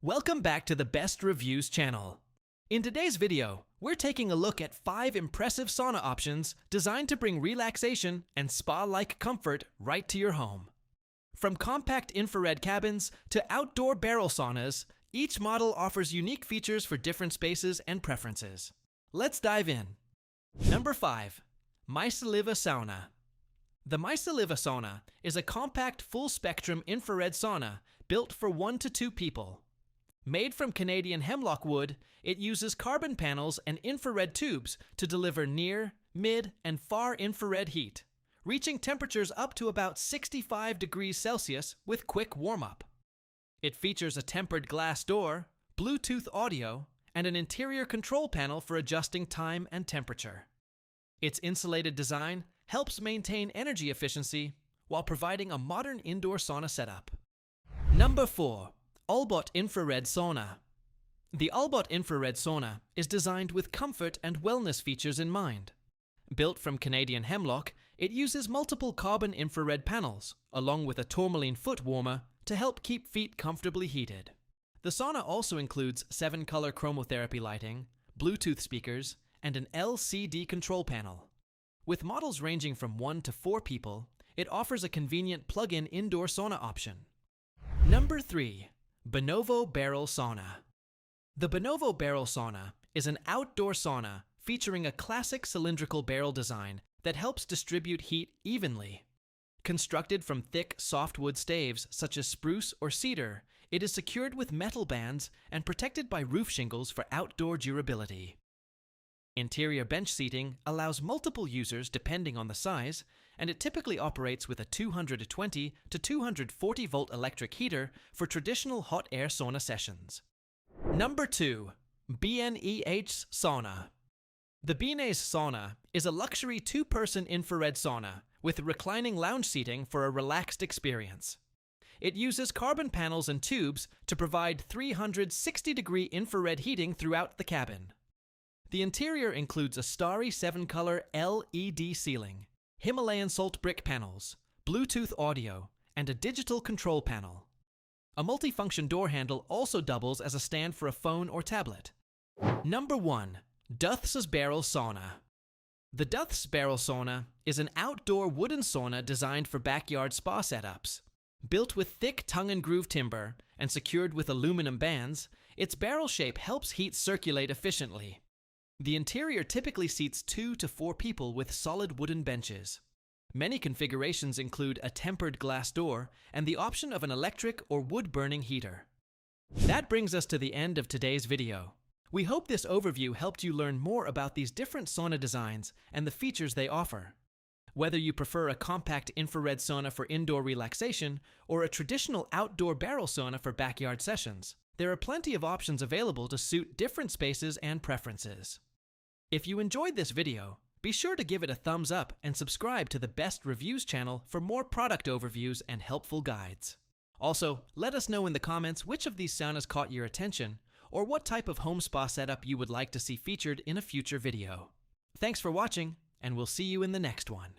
Welcome back to the Best Reviews channel. In today's video, we're taking a look at 5 impressive sauna options designed to bring relaxation and spa-like comfort right to your home. From compact infrared cabins to outdoor barrel saunas, each model offers unique features for different spaces and preferences. Let's dive in. Number 5. Meisszlivve Sauna. The Meisszlivve Sauna is a compact full-spectrum infrared sauna built for 1 to 2 people. Made from Canadian hemlock wood, it uses carbon panels and infrared tubes to deliver near, mid, and far infrared heat, reaching temperatures up to about 65 degrees Celsius with quick warm-up. It features a tempered glass door, Bluetooth audio, and an interior control panel for adjusting time and temperature. Its insulated design helps maintain energy efficiency while providing a modern indoor sauna setup. Number 4. Albott Infrared Sauna. The Albott Infrared Sauna is designed with comfort and wellness features in mind. Built from Canadian hemlock, it uses multiple carbon infrared panels, along with a tourmaline foot warmer to help keep feet comfortably heated. The sauna also includes 7-color chromotherapy lighting, Bluetooth speakers, and an LCD control panel. With models ranging from 1 to 4 people, it offers a convenient plug-in indoor sauna option. Number 3. Benovo Barrel Sauna. The Benovo Barrel Sauna is an outdoor sauna featuring a classic cylindrical barrel design that helps distribute heat evenly. Constructed from thick softwood staves such as spruce or cedar, it is secured with metal bands and protected by roof shingles for outdoor durability. Interior bench seating allows multiple users depending on the size, and it typically operates with a 220 to 240 volt electric heater for traditional hot air sauna sessions. Number 2. Bnehs Sauna. The Bnehs Sauna is a luxury 2-person infrared sauna with reclining lounge seating for a relaxed experience. It uses carbon panels and tubes to provide 360-degree infrared heating throughout the cabin. The interior includes a starry 7-color LED ceiling, Himalayan salt brick panels, Bluetooth audio, and a digital control panel. A multifunction door handle also doubles as a stand for a phone or tablet. Number 1. Duthss Barrel Sauna. The Duthss Barrel Sauna is an outdoor wooden sauna designed for backyard spa setups. Built with thick tongue-and-groove timber and secured with aluminum bands, its barrel shape helps heat circulate efficiently. The interior typically seats 2 to 4 people with solid wooden benches. Many configurations include a tempered glass door and the option of an electric or wood-burning heater. That brings us to the end of today's video. We hope this overview helped you learn more about these different sauna designs and the features they offer. Whether you prefer a compact infrared sauna for indoor relaxation or a traditional outdoor barrel sauna for backyard sessions, there are plenty of options available to suit different spaces and preferences. If you enjoyed this video, be sure to give it a thumbs up and subscribe to the Best Reviews channel for more product overviews and helpful guides. Also, let us know in the comments which of these saunas caught your attention or what type of home spa setup you would like to see featured in a future video. Thanks for watching, and we'll see you in the next one.